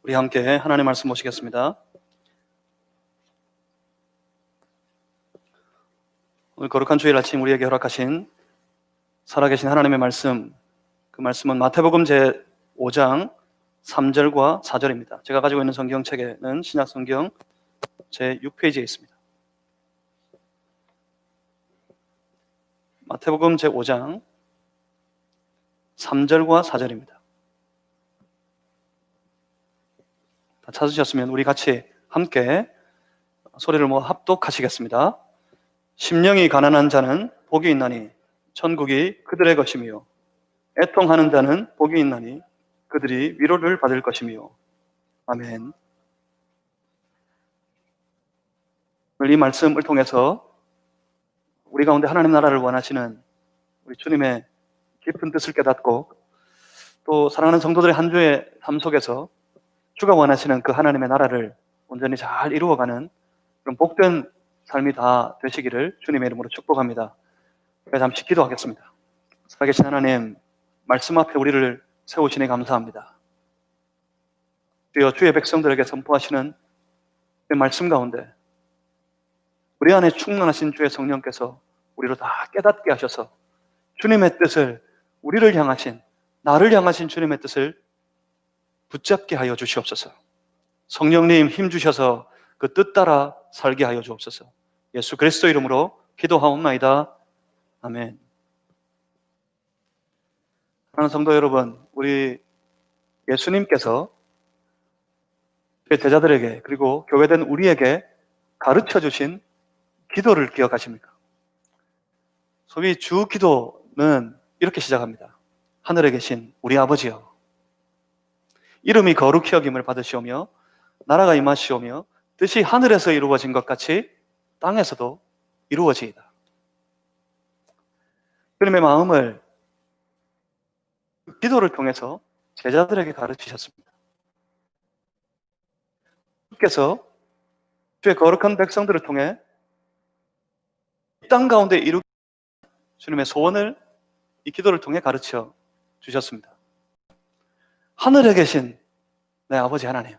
우리 함께 하나님의 말씀 보시겠습니다. 오늘 거룩한 주일 아침 우리에게 허락하신 살아계신 하나님의 말씀, 그 말씀은 마태복음 제5장 3절과 4절입니다. 제가 가지고 있는 성경책에는 신약성경 제6페이지에 있습니다. 마태복음 제5장 3절과 4절입니다. 다 찾으셨으면 우리 같이 함께 소리를 모아 합독하시겠습니다. 심령이 가난한 자는 복이 있나니 천국이 그들의 것이며, 애통하는 자는 복이 있나니 그들이 위로를 받을 것이며. 아멘. 오늘 이 말씀을 통해서 우리 가운데 하나님 나라를 원하시는 우리 주님의 깊은 뜻을 깨닫고, 또 사랑하는 성도들의 한 주의 삶 속에서 주가 원하시는 그 하나님의 나라를 온전히 잘 이루어가는 그런 복된 삶이 다 되시기를 주님의 이름으로 축복합니다. 제가 잠시 기도하겠습니다. 살아계신 하나님, 말씀 앞에 우리를 세우시니 감사합니다. 주여, 주의 백성들에게 선포하시는 그 말씀 가운데 우리 안에 충만하신 주의 성령께서 우리로 다 깨닫게 하셔서 주님의 뜻을, 우리를 향하신, 나를 향하신 주님의 뜻을 붙잡게 하여 주시옵소서. 성령님 힘 주셔서 그 뜻 따라 살게 하여 주옵소서. 예수 그리스도 이름으로 기도하옵나이다. 아멘. 사랑하는 성도 여러분, 우리 예수님께서 제자들에게, 그리고 교회된 우리에게 가르쳐 주신 기도를 기억하십니까? 소위 주 기도는 이렇게 시작합니다. 하늘에 계신 우리 아버지여, 이름이 거룩히 여김을 받으시오며 나라가 임하시오며 뜻이 하늘에서 이루어진 것 같이 땅에서도 이루어지이다. 주님의 마음을 기도를 통해서 제자들에게 가르치셨습니다. 주께서 주의 거룩한 백성들을 통해 이 땅 가운데 이루기 주님의 소원을 이 기도를 통해 가르쳐 주셨습니다. 하늘에 계신 내 아버지 하나님,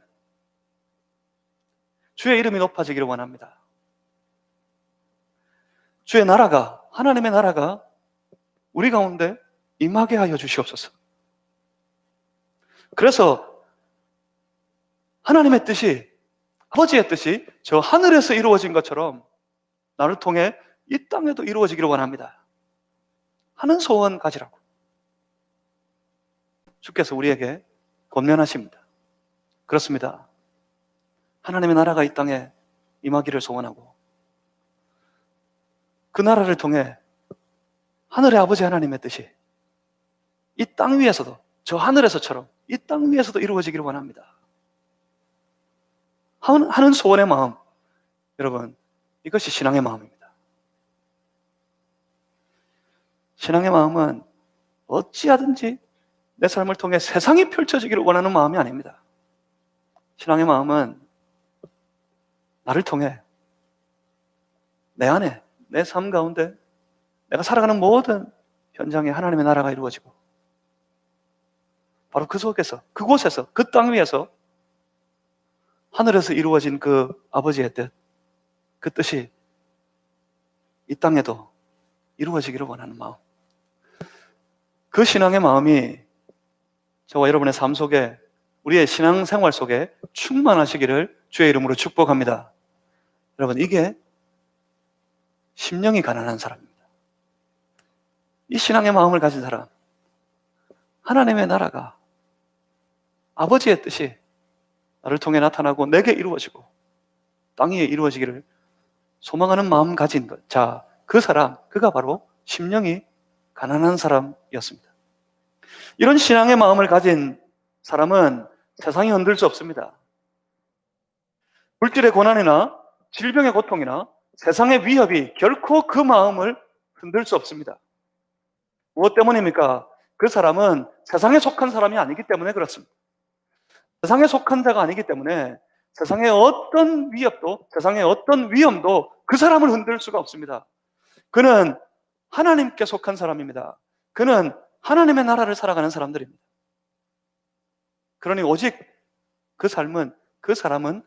주의 이름이 높아지기를 원합니다. 주의 나라가, 하나님의 나라가 우리 가운데 임하게 하여 주시옵소서. 그래서 하나님의 뜻이, 아버지의 뜻이 저 하늘에서 이루어진 것처럼 나를 통해 이 땅에도 이루어지기를 원합니다 하는 소원 가지라고 주께서 우리에게 권면하십니다. 그렇습니다. 하나님의 나라가 이 땅에 임하기를 소원하고, 그 나라를 통해 하늘의 아버지 하나님의 뜻이 이 땅 위에서도, 저 하늘에서처럼 이 땅 위에서도 이루어지기를 원합니다 하는 소원의 마음, 여러분, 이것이 신앙의 마음입니다. 신앙의 마음은 어찌하든지 내 삶을 통해 세상이 펼쳐지기를 원하는 마음이 아닙니다. 신앙의 마음은 나를 통해 내 안에, 내 삶 가운데 내가 살아가는 모든 현장에 하나님의 나라가 이루어지고, 바로 그 속에서, 그곳에서, 그 땅 위에서 하늘에서 이루어진 그 아버지의 뜻, 그 뜻이 이 땅에도 이루어지기를 원하는 마음, 그 신앙의 마음이 저와 여러분의 삶 속에, 우리의 신앙생활 속에 충만하시기를 주의 이름으로 축복합니다. 여러분, 이게 심령이 가난한 사람입니다. 이 신앙의 마음을 가진 사람, 하나님의 나라가, 아버지의 뜻이 나를 통해 나타나고 내게 이루어지고 땅 위에 이루어지기를 소망하는 마음 가진 것, 자, 그 사람, 그가 바로 심령이 가난한 사람이었습니다. 이런 신앙의 마음을 가진 사람은 세상이 흔들 수 없습니다. 물질의 고난이나 질병의 고통이나 세상의 위협이 결코 그 마음을 흔들 수 없습니다. 무엇 때문입니까? 그 사람은 세상에 속한 사람이 아니기 때문에 그렇습니다. 세상에 속한 자가 아니기 때문에 세상의 어떤 위협도, 세상의 어떤 위험도 그 사람을 흔들 수가 없습니다. 그는 하나님께 속한 사람입니다. 그는 하나님의 나라를 살아가는 사람들입니다. 그러니 오직 그 삶은, 그 사람은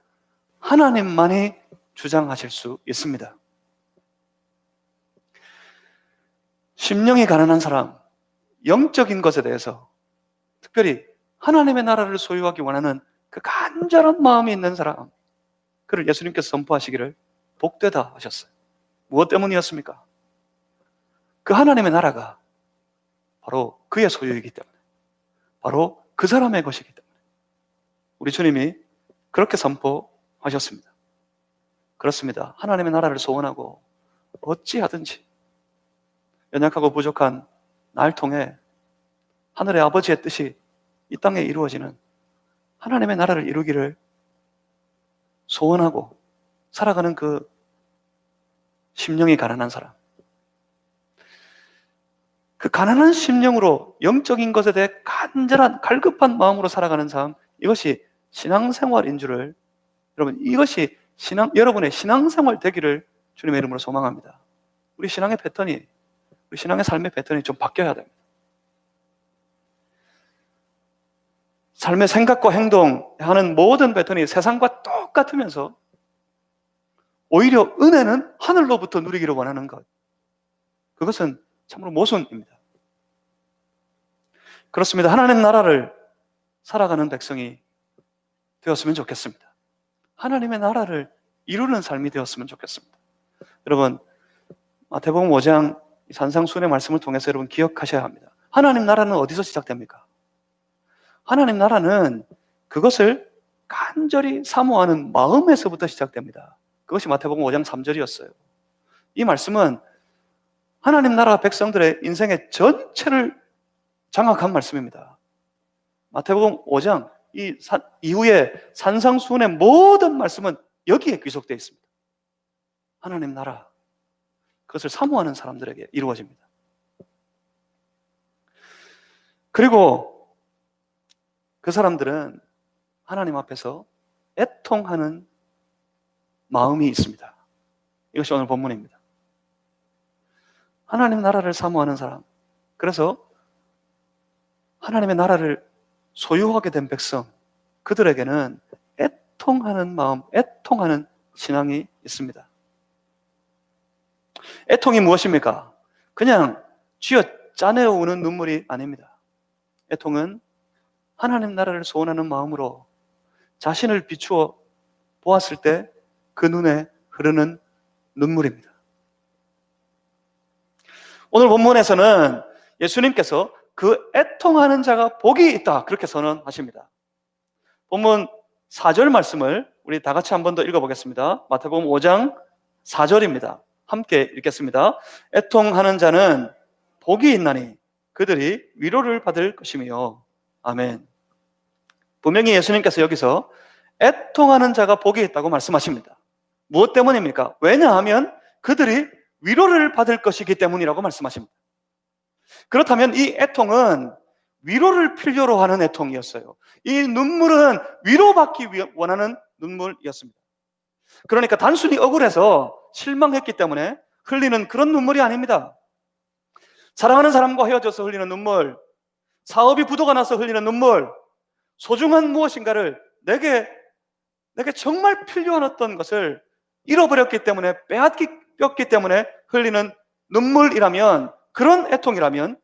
하나님만이 주장하실 수 있습니다. 심령이 가난한 사람, 영적인 것에 대해서 특별히 하나님의 나라를 소유하기 원하는 그 간절한 마음이 있는 사람, 그를 예수님께서 선포하시기를 복되다 하셨어요. 무엇 때문이었습니까? 그 하나님의 나라가 바로 그의 소유이기 때문에, 바로 그 사람의 것이기 때문에 우리 주님이 그렇게 선포하셨습니다. 그렇습니다. 하나님의 나라를 소원하고 어찌하든지 연약하고 부족한 날 통해 하늘의 아버지의 뜻이 이 땅에 이루어지는 하나님의 나라를 이루기를 소원하고 살아가는 그 심령이 가난한 사람, 그 가난한 심령으로 영적인 것에 대해 간절한 갈급한 마음으로 살아가는 삶, 이것이 신앙생활인 줄을, 여러분, 이것이 여러분의 신앙생활 되기를 주님의 이름으로 소망합니다. 우리 신앙의 패턴이, 우리 신앙의 삶의 패턴이 좀 바뀌어야 됩니다. 삶의 생각과 행동하는 모든 패턴이 세상과 똑같으면서 오히려 은혜는 하늘로부터 누리기를 원하는 것, 그것은 참으로 모순입니다. 그렇습니다. 하나님 나라를 살아가는 백성이 되었으면 좋겠습니다. 하나님의 나라를 이루는 삶이 되었으면 좋겠습니다. 여러분, 마태복음 5장 산상수훈의 말씀을 통해서 여러분 기억하셔야 합니다. 하나님 나라는 어디서 시작됩니까? 하나님 나라는 그것을 간절히 사모하는 마음에서부터 시작됩니다. 그것이 마태복음 5장 3절이었어요. 이 말씀은 하나님 나라 백성들의 인생의 전체를 장악한 말씀입니다. 마태복음 5장 이후에 산상수훈의 모든 말씀은 여기에 귀속되어 있습니다. 하나님 나라, 그것을 사모하는 사람들에게 이루어집니다. 그리고 그 사람들은 하나님 앞에서 애통하는 마음이 있습니다. 이것이 오늘 본문입니다. 하나님 나라를 사모하는 사람, 그래서 하나님의 나라를 소유하게 된 백성, 그들에게는 애통하는 마음, 애통하는 신앙이 있습니다. 애통이 무엇입니까? 그냥 쥐어 짜내어 우는 눈물이 아닙니다. 애통은 하나님 나라를 소원하는 마음으로 자신을 비추어 보았을 때 그 눈에 흐르는 눈물입니다. 오늘 본문에서는 예수님께서 그 애통하는 자가 복이 있다, 그렇게 선언하십니다. 본문 4절 말씀을 우리 다 같이 한 번 더 읽어보겠습니다. 마태복음 5장 4절입니다. 함께 읽겠습니다. 애통하는 자는 복이 있나니 그들이 위로를 받을 것이며. 아멘. 분명히 예수님께서 여기서 애통하는 자가 복이 있다고 말씀하십니다. 무엇 때문입니까? 왜냐하면 그들이 위로를 받을 것이기 때문이라고 말씀하십니다. 그렇다면 이 애통은 위로를 필요로 하는 애통이었어요. 이 눈물은 위로받기 원하는 눈물이었습니다. 그러니까 단순히 억울해서 실망했기 때문에 흘리는 그런 눈물이 아닙니다. 사랑하는 사람과 헤어져서 흘리는 눈물, 사업이 부도가 나서 흘리는 눈물, 소중한 무엇인가를 내게 정말 필요한 어떤 것을 잃어버렸기 때문에, 빼앗겼기 때문에 흘리는 눈물이라면, 그런 애통이라면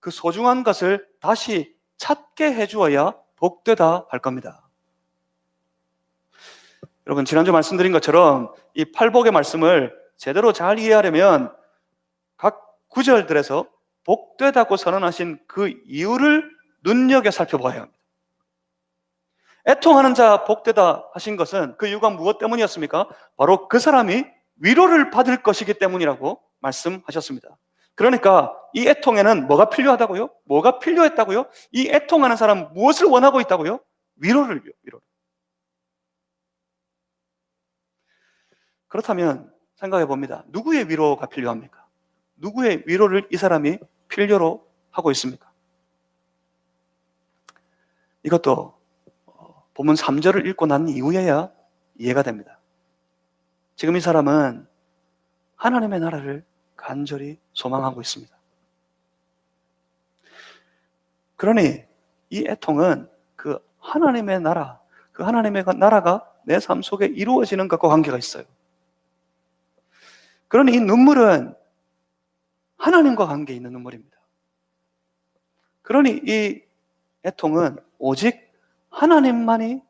그 소중한 것을 다시 찾게 해주어야 복되다 할 겁니다. 여러분, 지난주 말씀드린 것처럼 이 팔복의 말씀을 제대로 잘 이해하려면 각 구절들에서 복되다고 선언하신 그 이유를 눈여겨 살펴봐야 합니다. 애통하는 자 복되다 하신 것은 그 이유가 무엇 때문이었습니까? 바로 그 사람이 위로를 받을 것이기 때문이라고 말씀하셨습니다. 그러니까 이 애통에는 뭐가 필요하다고요? 뭐가 필요했다고요? 이 애통하는 사람 무엇을 원하고 있다고요? 위로를요. 위로를. 그렇다면 생각해 봅니다. 누구의 위로가 필요합니까? 누구의 위로를 이 사람이 필요로 하고 있습니까? 이것도 본문 3절을 읽고 난 이후에야 이해가 됩니다. 지금 이 사람은 하나님의 나라를 간절히 소망하고 있습니다. 그러니 이 애통은 그 하나님의 나라, 그 하나님의 나라가 내 삶 속에 이루어지는 것과 관계가 있어요. 그러니 이 눈물은 하나님과 관계 있는 눈물입니다. 그러니 이 애통은 오직 하나님만이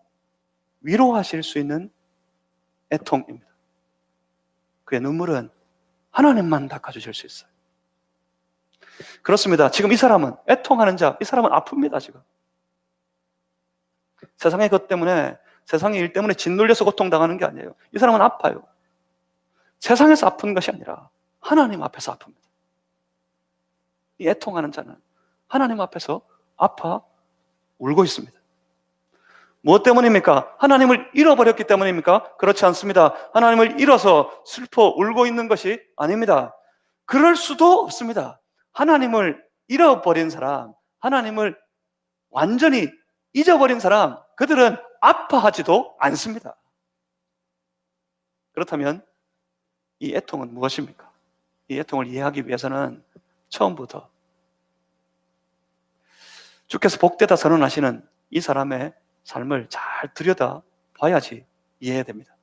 위로하실 수 있는 애통입니다. 그의 눈물은 하나님만 닦아주실 수 있어요. 그렇습니다. 지금 이 사람은, 애통하는 자, 이 사람은 아픕니다, 지금. 세상의 것 때문에, 세상의 일 때문에 짓눌려서 고통당하는 게 아니에요. 이 사람은 아파요. 세상에서 아픈 것이 아니라 하나님 앞에서 아픕니다. 이 애통하는 자는 하나님 앞에서 아파 울고 있습니다. 무엇 때문입니까? 하나님을 잃어버렸기 때문입니까? 그렇지 않습니다. 하나님을 잃어서 슬퍼 울고 있는 것이 아닙니다. 그럴 수도 없습니다. 하나님을 잃어버린 사람, 하나님을 완전히 잊어버린 사람, 그들은 아파하지도 않습니다. 그렇다면 이 애통은 무엇입니까? 이 애통을 이해하기 위해서는 처음부터 주께서 복되다 선언하시는 이 사람의 삶을 잘 들여다 봐야지 이해해야 됩니다.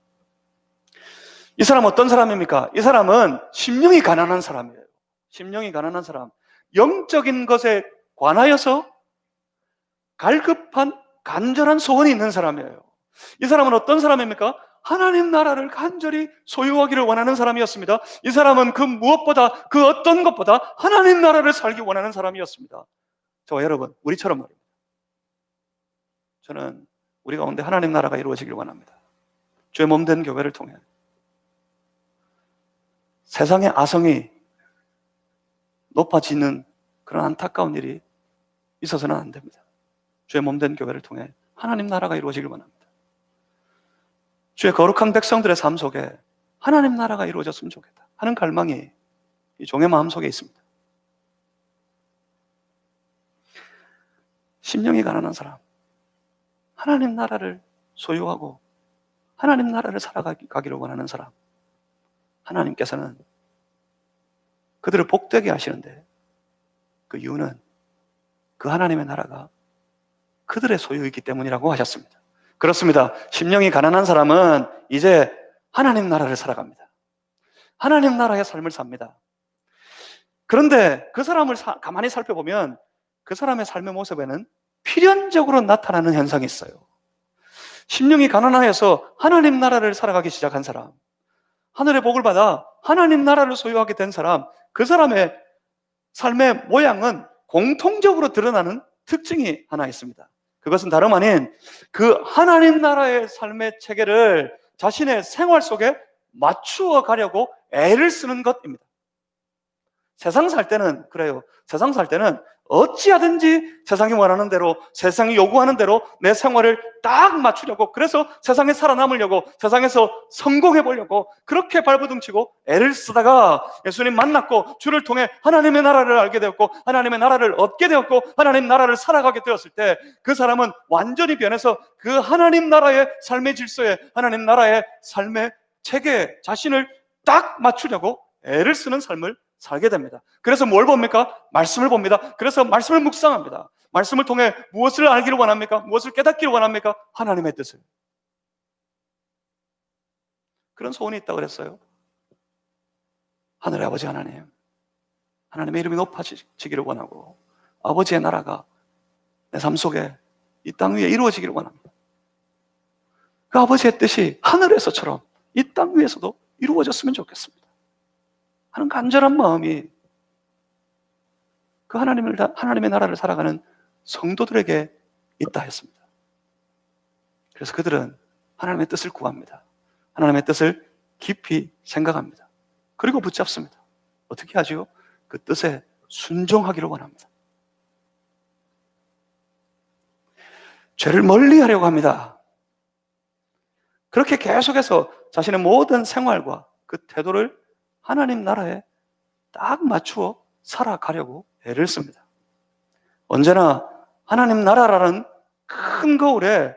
이 사람은 어떤 사람입니까? 이 사람은 심령이 가난한 사람이에요. 심령이 가난한 사람. 영적인 것에 관하여서 갈급한 간절한 소원이 있는 사람이에요. 이 사람은 어떤 사람입니까? 하나님 나라를 간절히 소유하기를 원하는 사람이었습니다. 이 사람은 그 무엇보다, 그 어떤 것보다 하나님 나라를 살기 원하는 사람이었습니다. 저와 여러분, 우리처럼 말입니다. 저는 우리 가운데 하나님 나라가 이루어지길 원합니다. 주의 몸된 교회를 통해 세상의 아성이 높아지는 그런 안타까운 일이 있어서는 안 됩니다. 주의 몸된 교회를 통해 하나님 나라가 이루어지길 원합니다. 주의 거룩한 백성들의 삶 속에 하나님 나라가 이루어졌으면 좋겠다 하는 갈망이 이 종의 마음 속에 있습니다. 심령이 가난한 사람, 하나님 나라를 소유하고 하나님 나라를 살아가기를 원하는 사람, 하나님께서는 그들을 복되게 하시는데 그 이유는 그 하나님의 나라가 그들의 소유이기 때문이라고 하셨습니다. 그렇습니다. 심령이 가난한 사람은 이제 하나님 나라를 살아갑니다. 하나님 나라의 삶을 삽니다. 그런데 그 사람을 가만히 살펴보면 그 사람의 삶의 모습에는 필연적으로 나타나는 현상이 있어요. 심령이 가난하여서 하나님 나라를 살아가기 시작한 사람, 하늘의 복을 받아 하나님 나라를 소유하게 된 사람, 그 사람의 삶의 모양은 공통적으로 드러나는 특징이 하나 있습니다. 그것은 다름 아닌 그 하나님 나라의 삶의 체계를 자신의 생활 속에 맞추어 가려고 애를 쓰는 것입니다. 세상 살 때는 그래요. 세상 살 때는 어찌하든지 세상이 원하는 대로, 세상이 요구하는 대로 내 생활을 딱 맞추려고, 그래서 세상에 살아남으려고, 세상에서 성공해 보려고 그렇게 발버둥치고 애를 쓰다가 예수님 만났고 주를 통해 하나님의 나라를 알게 되었고 하나님의 나라를 얻게 되었고 하나님 나라를 살아가게 되었을 때 그 사람은 완전히 변해서 그 하나님 나라의 삶의 질서에, 하나님 나라의 삶의 체계에 자신을 딱 맞추려고 애를 쓰는 삶을 살게 됩니다. 그래서 뭘 봅니까? 말씀을 봅니다. 그래서 말씀을 묵상합니다. 말씀을 통해 무엇을 알기를 원합니까? 무엇을 깨닫기를 원합니까? 하나님의 뜻을. 그런 소원이 있다고 그랬어요. 하늘의 아버지 하나님, 하나님의 이름이 높아지기를 원하고 아버지의 나라가 내 삶 속에 이 땅 위에 이루어지기를 원합니다. 그 아버지의 뜻이 하늘에서처럼 이 땅 위에서도 이루어졌으면 좋겠습니다 하는 간절한 마음이 그 하나님의 나라를 살아가는 성도들에게 있다 했습니다. 그래서 그들은 하나님의 뜻을 구합니다. 하나님의 뜻을 깊이 생각합니다. 그리고 붙잡습니다. 어떻게 하지요? 그 뜻에 순종하기를 원합니다. 죄를 멀리 하려고 합니다. 그렇게 계속해서 자신의 모든 생활과 그 태도를 하나님 나라에 딱 맞추어 살아가려고 애를 씁니다. 언제나 하나님 나라라는 큰 거울에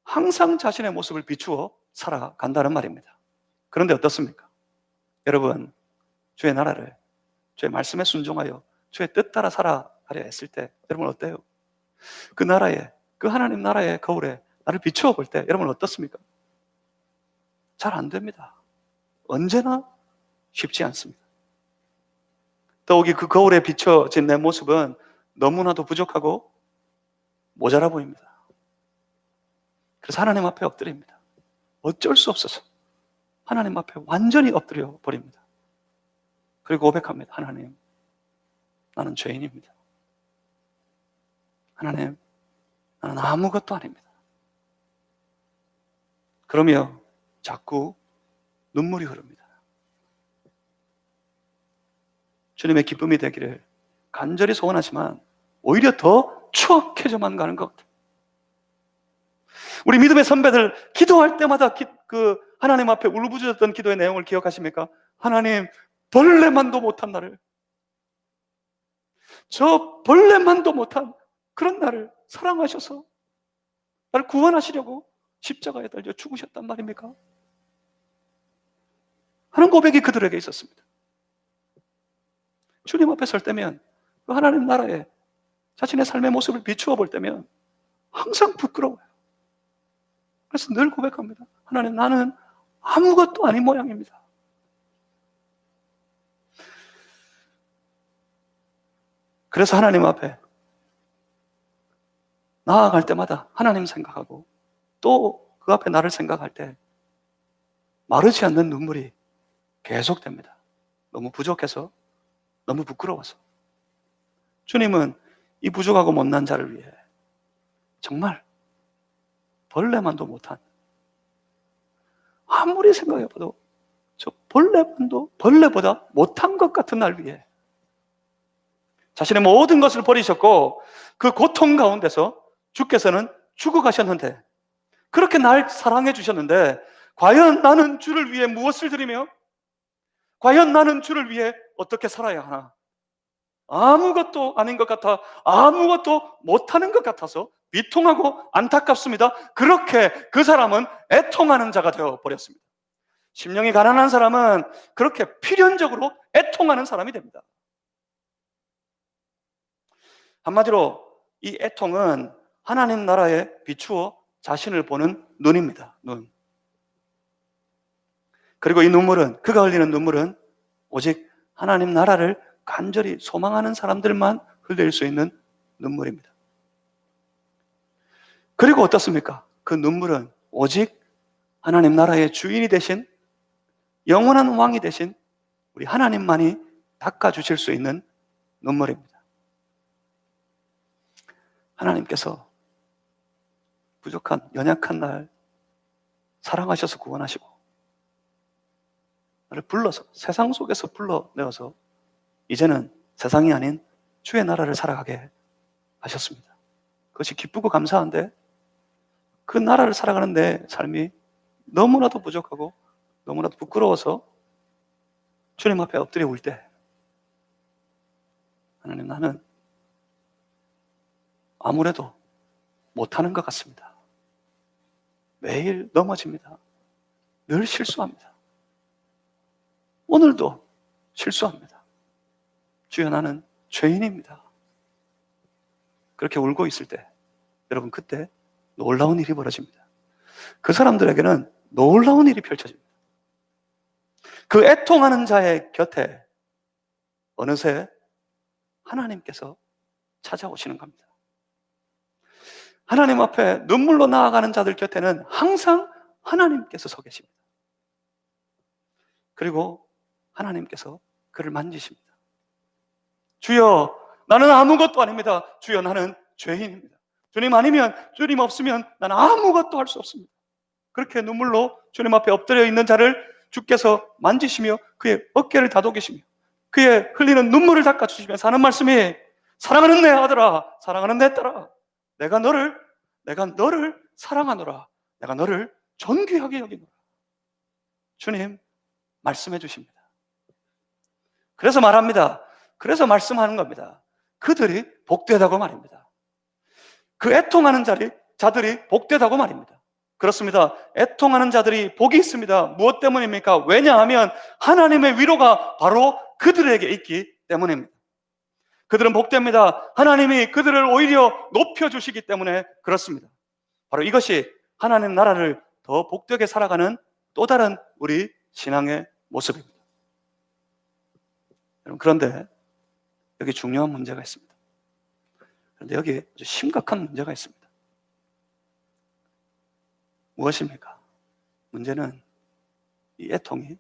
항상 자신의 모습을 비추어 살아간다는 말입니다. 그런데 어떻습니까? 여러분, 주의 나라를, 주의 말씀에 순종하여 주의 뜻 따라 살아가려 했을 때 여러분 어때요? 그 나라에, 그 하나님 나라의 거울에 나를 비추어 볼 때 여러분 어떻습니까? 잘 안 됩니다. 언제나 쉽지 않습니다. 더욱이 그 거울에 비춰진 내 모습은 너무나도 부족하고 모자라 보입니다. 그래서 하나님 앞에 엎드립니다. 어쩔 수 없어서 하나님 앞에 완전히 엎드려 버립니다. 그리고 고백합니다. 하나님, 나는 죄인입니다. 하나님, 나는 아무것도 아닙니다. 그러며 자꾸 눈물이 흐릅니다. 주님의 기쁨이 되기를 간절히 소원하지만 오히려 더 추악해져만 가는 것 같아요. 우리 믿음의 선배들 기도할 때마다 그 하나님 앞에 울부짖었던 기도의 내용을 기억하십니까? 하나님, 벌레만도 못한 나를, 저 벌레만도 못한 그런 나를 사랑하셔서 나를 구원하시려고 십자가에 달려 죽으셨단 말입니까? 하는 고백이 그들에게 있었습니다. 주님 앞에 설 때면 그 하나님 나라에 자신의 삶의 모습을 비추어 볼 때면 항상 부끄러워요. 그래서 늘 고백합니다. 하나님, 나는 아무것도 아닌 모양입니다. 그래서 하나님 앞에 나아갈 때마다 하나님 생각하고 또 그 앞에 나를 생각할 때 마르지 않는 눈물이 계속됩니다. 너무 부족해서, 너무 부끄러워서. 주님은 이 부족하고 못난 자를 위해 정말 벌레만도 못한, 아무리 생각해봐도 저 벌레만도 벌레보다 못한 것 같은 날 위해 자신의 모든 것을 버리셨고 그 고통 가운데서 주께서는 죽어가셨는데, 그렇게 날 사랑해 주셨는데 과연 나는 주를 위해 무엇을 드리며, 과연 나는 주를 위해 어떻게 살아야 하나? 아무것도 아닌 것 같아, 아무것도 못하는 것 같아서 비통하고 안타깝습니다. 그렇게 그 사람은 애통하는 자가 되어버렸습니다. 심령이 가난한 사람은 그렇게 필연적으로 애통하는 사람이 됩니다. 한마디로 이 애통은 하나님 나라에 비추어 자신을 보는 눈입니다. 눈. 그리고 이 눈물은, 그가 흘리는 눈물은 오직 하나님 나라를 간절히 소망하는 사람들만 흘릴 수 있는 눈물입니다. 그리고 어떻습니까? 그 눈물은 오직 하나님 나라의 주인이 되신, 영원한 왕이 되신 우리 하나님만이 닦아주실 수 있는 눈물입니다. 하나님께서 부족한, 연약한 날 사랑하셔서 구원하시고 나를 불러서, 세상 속에서 불러내어서 이제는 세상이 아닌 주의 나라를 살아가게 하셨습니다. 그것이 기쁘고 감사한데 그 나라를 살아가는 내 삶이 너무나도 부족하고 너무나도 부끄러워서 주님 앞에 엎드려 울 때, 하나님, 나는 아무래도 못하는 것 같습니다. 매일 넘어집니다. 늘 실수합니다. 오늘도 실수합니다. 주여, 나는 죄인입니다. 그렇게 울고 있을 때, 여러분, 그때 놀라운 일이 벌어집니다. 그 사람들에게는 놀라운 일이 펼쳐집니다. 그 애통하는 자의 곁에 어느새 하나님께서 찾아오시는 겁니다. 하나님 앞에 눈물로 나아가는 자들 곁에는 항상 하나님께서 서 계십니다. 그리고 하나님께서 그를 만지십니다. 주여, 나는 아무것도 아닙니다. 주여, 나는 죄인입니다. 주님 아니면, 주님 없으면 나는 아무것도 할 수 없습니다. 그렇게 눈물로 주님 앞에 엎드려 있는 자를 주께서 만지시며 그의 어깨를 다독이시며 그의 흘리는 눈물을 닦아주시면서 하는 말씀이, 사랑하는 내 아들아, 사랑하는 내 딸아, 내가 너를 사랑하노라. 내가 너를 존귀하게 여기노라. 주님 말씀해 주십니다. 그래서 말합니다. 그래서 말씀하는 겁니다. 그들이 복되다고 말입니다. 그 애통하는 자들이 복되다고 말입니다. 그렇습니다. 애통하는 자들이 복이 있습니다. 무엇 때문입니까? 왜냐하면 하나님의 위로가 바로 그들에게 있기 때문입니다. 그들은 복됩니다. 하나님이 그들을 오히려 높여주시기 때문에 그렇습니다. 바로 이것이 하나님 나라를 더 복되게 살아가는 또 다른 우리 신앙의 모습입니다. 여러분, 그런데 여기 중요한 문제가 있습니다. 그런데 여기 아주 심각한 문제가 있습니다. 무엇입니까? 문제는 이 애통이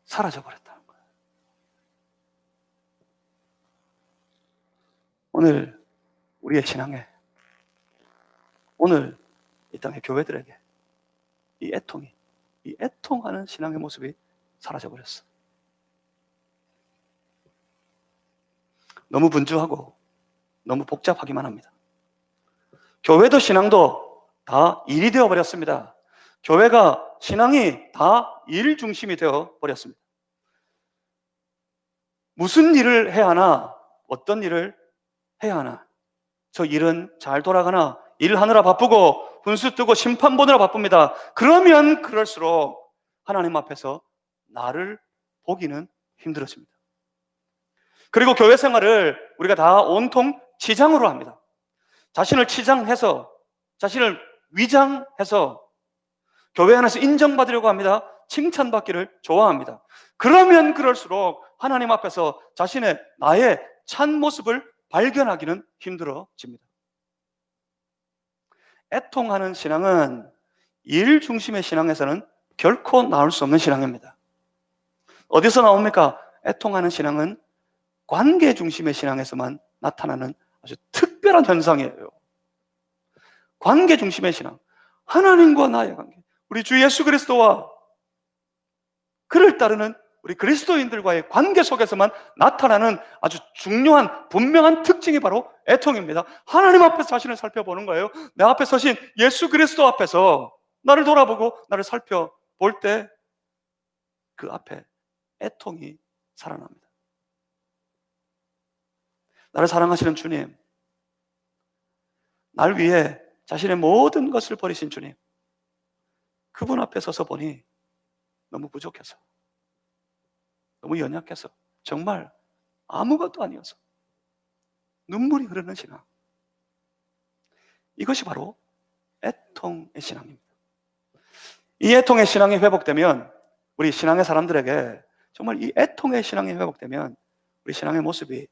사라져버렸다는 거예요. 오늘 우리의 신앙에, 오늘 이 땅의 교회들에게 이 애통하는 신앙의 모습이 사라져버렸어. 너무 분주하고 너무 복잡하기만 합니다. 교회도 신앙도 다 일이 되어버렸습니다. 교회가, 신앙이 다 일 중심이 되어버렸습니다. 무슨 일을 해야 하나? 어떤 일을 해야 하나? 저 일은 잘 돌아가나? 일하느라 바쁘고 분수 뜨고 심판 보느라 바쁩니다. 그러면 그럴수록 하나님 앞에서 나를 보기는 힘들어집니다. 그리고 교회 생활을 우리가 다 온통 치장으로 합니다. 자신을 치장해서, 자신을 위장해서 교회 안에서 인정받으려고 합니다. 칭찬받기를 좋아합니다. 그러면 그럴수록 하나님 앞에서 자신의, 나의 참 모습을 발견하기는 힘들어집니다. 애통하는 신앙은 일 중심의 신앙에서는 결코 나올 수 없는 신앙입니다. 어디서 나옵니까? 애통하는 신앙은 관계 중심의 신앙에서만 나타나는 아주 특별한 현상이에요. 관계 중심의 신앙, 하나님과 나의 관계, 우리 주 예수 그리스도와 그를 따르는 우리 그리스도인들과의 관계 속에서만 나타나는 아주 중요한 분명한 특징이 바로 애통입니다. 하나님 앞에서 자신을 살펴보는 거예요. 내 앞에 서신 예수 그리스도 앞에서 나를 돌아보고 나를 살펴볼 때 그 앞에 애통이 살아납니다. 나를 사랑하시는 주님, 날 위해 자신의 모든 것을 버리신 주님, 그분 앞에 서서 보니 너무 부족해서, 너무 연약해서, 정말 아무것도 아니어서 눈물이 흐르는 신앙, 이것이 바로 애통의 신앙입니다. 이 애통의 신앙이 회복되면, 우리 신앙의 사람들에게 정말 이 애통의 신앙이 회복되면 우리 신앙의 모습이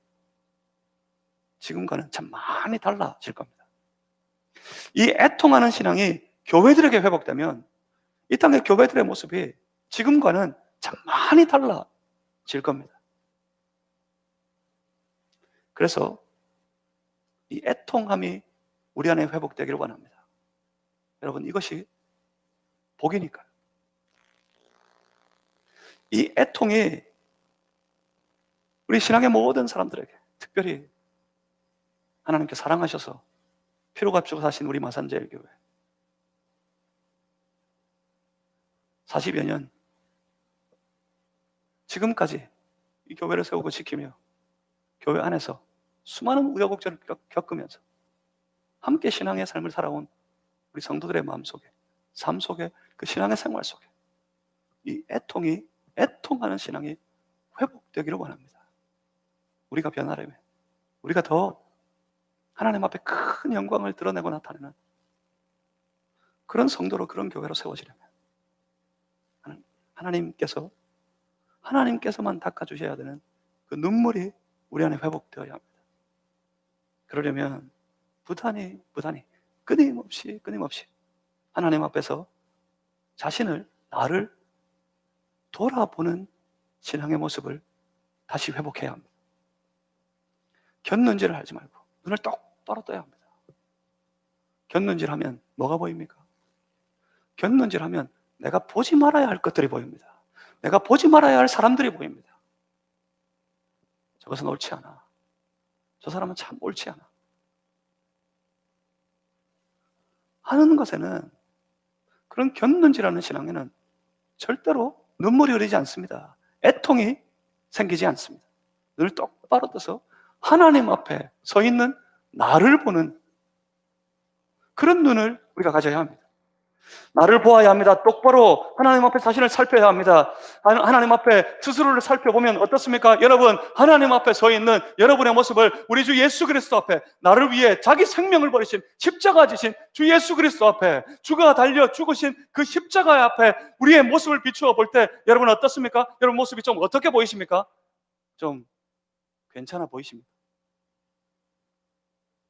지금과는 참 많이 달라질 겁니다. 이 애통하는 신앙이 교회들에게 회복되면 이 땅의 교회들의 모습이 지금과는 참 많이 달라질 겁니다. 그래서 이 애통함이 우리 안에 회복되기를 원합니다. 여러분, 이것이 복이니까요. 이 애통이 우리 신앙의 모든 사람들에게, 특별히 하나님께 사랑하셔서 피로 값주고 사신 우리 마산제일교회 40여 년 지금까지 이 교회를 세우고 지키며 교회 안에서 수많은 우여곡절을 겪으면서 함께 신앙의 삶을 살아온 우리 성도들의 마음속에, 삶 속에, 그 신앙의 생활 속에 이 애통하는 신앙이 회복되기를 원합니다. 우리가 변하려면, 우리가 더 하나님 앞에 큰 영광을 드러내고 나타내는 그런 성도로, 그런 교회로 세워지려면 하나님께서만 닦아주셔야 되는 그 눈물이 우리 안에 회복되어야 합니다. 그러려면 부단히 끊임없이 하나님 앞에서 자신을, 나를 돌아보는 신앙의 모습을 다시 회복해야 합니다. 곁눈질을 하지 말고 눈을 똑바로 떠야 합니다. 곁눈질하면 뭐가 보입니까? 곁눈질하면 내가 보지 말아야 할 것들이 보입니다. 내가 보지 말아야 할 사람들이 보입니다. 저것은 옳지 않아. 저 사람은 참 옳지 않아. 하는 것에는, 그런 곁눈질하는 신앙에는 절대로 눈물이 흐르지 않습니다. 애통이 생기지 않습니다. 눈을 똑바로 떠서 하나님 앞에 서 있는 나를 보는 그런 눈을 우리가 가져야 합니다. 나를 보아야 합니다. 똑바로 하나님 앞에 자신을 살펴야 합니다. 하나님 앞에 스스로를 살펴보면 어떻습니까? 여러분, 하나님 앞에 서 있는 여러분의 모습을 우리 주 예수 그리스도 앞에 나를 위해 자기 생명을 버리신 십자가 지신 주 예수 그리스도 앞에 주가 달려 죽으신 그 십자가 앞에 우리의 모습을 비추어 볼 때 여러분 어떻습니까? 여러분 모습이 좀 어떻게 보이십니까? 좀 괜찮아 보이십니까?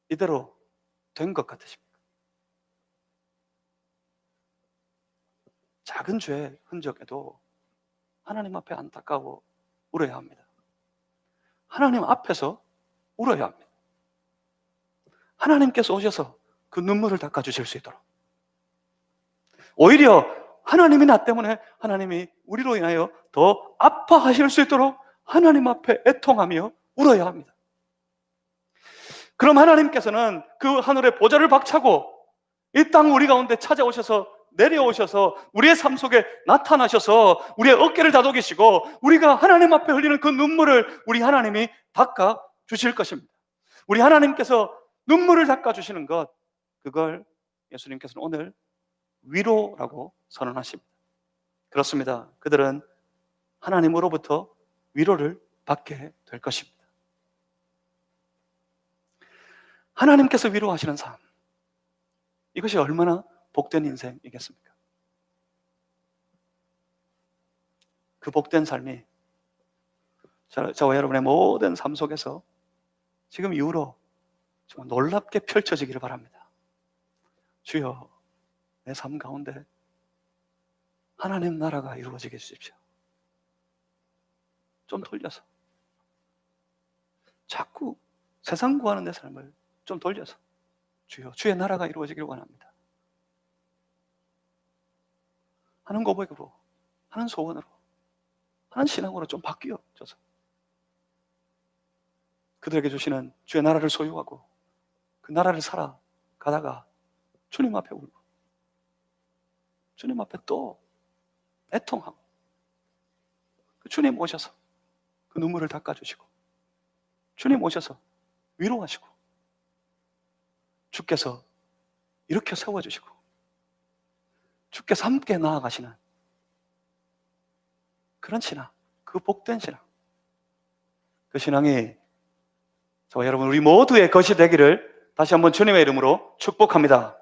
이대로 된 것 같으십니까? 작은 죄의 흔적에도 하나님 앞에 안타까워 울어야 합니다. 하나님 앞에서 울어야 합니다. 하나님께서 오셔서 그 눈물을 닦아주실 수 있도록. 오히려 하나님이 나 때문에 하나님이 우리로 인하여 더 아파하실 수 있도록 하나님 앞에 애통하며 울어야 합니다. 그럼 하나님께서는 그 하늘의 보좌를 박차고 이 땅 우리 가운데 찾아오셔서 내려오셔서 우리의 삶 속에 나타나셔서 우리의 어깨를 다독이시고 우리가 하나님 앞에 흘리는 그 눈물을 우리 하나님이 닦아 주실 것입니다. 우리 하나님께서 눈물을 닦아 주시는 것, 그걸 예수님께서는 오늘 위로라고 선언하십니다. 그렇습니다. 그들은 하나님으로부터 위로를 받게 될 것입니다. 하나님께서 위로하시는 삶, 이것이 얼마나 복된 인생이겠습니까? 그 복된 삶이 저와 여러분의 모든 삶 속에서 지금 이후로 정말 놀랍게 펼쳐지기를 바랍니다. 주여, 내 삶 가운데 하나님 나라가 이루어지게 해주십시오. 좀 돌려서, 자꾸 세상 구하는 내 삶을 좀 돌려서 주여, 주의 나라가 이루어지길 원합니다 하는 고백으로, 하는 소원으로, 하는 신앙으로 좀 바뀌어져서 그들에게 주시는 주의 나라를 소유하고 그 나라를 살아가다가 주님 앞에 울고 주님 앞에 또 애통하고 주님 오셔서 그 눈물을 닦아주시고 주님 오셔서 위로하시고 주께서 일으켜 세워주시고 주께서 함께 나아가시는 그런 신앙, 그 복된 신앙, 그 신앙이 저와 여러분 우리 모두의 것이 되기를 다시 한번 주님의 이름으로 축복합니다.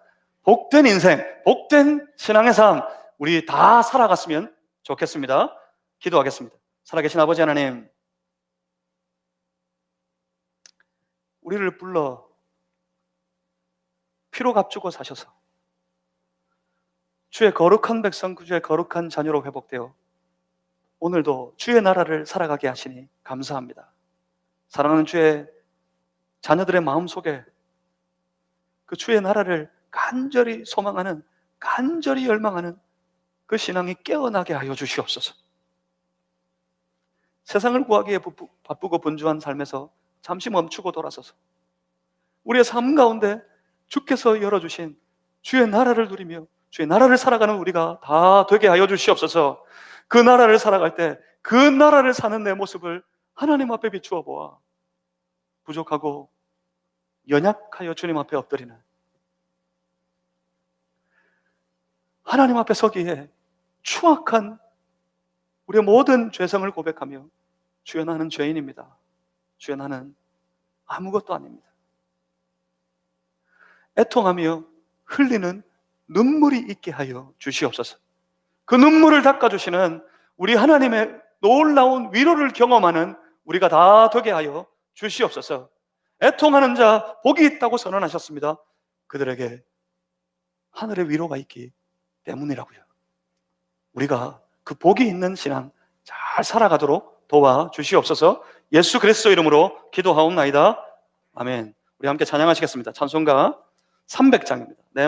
복된 인생, 복된 신앙의 삶 우리 다 살아갔으면 좋겠습니다. 기도하겠습니다. 살아계신 아버지 하나님, 우리를 불러 피로 값주고 사셔서 주의 거룩한 백성, 주의 거룩한 자녀로 회복되어 오늘도 주의 나라를 살아가게 하시니 감사합니다. 사랑하는 주의 자녀들의 마음속에 그 주의 나라를 간절히 소망하는, 간절히 열망하는 그 신앙이 깨어나게 하여 주시옵소서. 세상을 구하기에 바쁘고 분주한 삶에서 잠시 멈추고 돌아서서 우리의 삶 가운데 주께서 열어주신 주의 나라를 누리며 주의 나라를 살아가는 우리가 다 되게 하여 주시옵소서. 그 나라를 살아갈 때 그 나라를 사는 내 모습을 하나님 앞에 비추어 보아 부족하고 연약하여 주님 앞에 엎드리는 하나님 앞에 서기에 추악한 우리의 모든 죄성을 고백하며 주여, 나는 죄인입니다. 주여, 나는 아무것도 아닙니다. 애통하며 흘리는 눈물이 있게 하여 주시옵소서. 그 눈물을 닦아주시는 우리 하나님의 놀라운 위로를 경험하는 우리가 다 되게 하여 주시옵소서. 애통하는 자 복이 있다고 선언하셨습니다. 그들에게 하늘의 위로가 있기 때문이라고요. 우리가 그 복이 있는 신앙 잘 살아가도록 도와주시옵소서. 예수 그리스도 이름으로 기도하옵나이다. 아멘. 우리 함께 찬양하시겠습니다. 찬송가 300장입니다.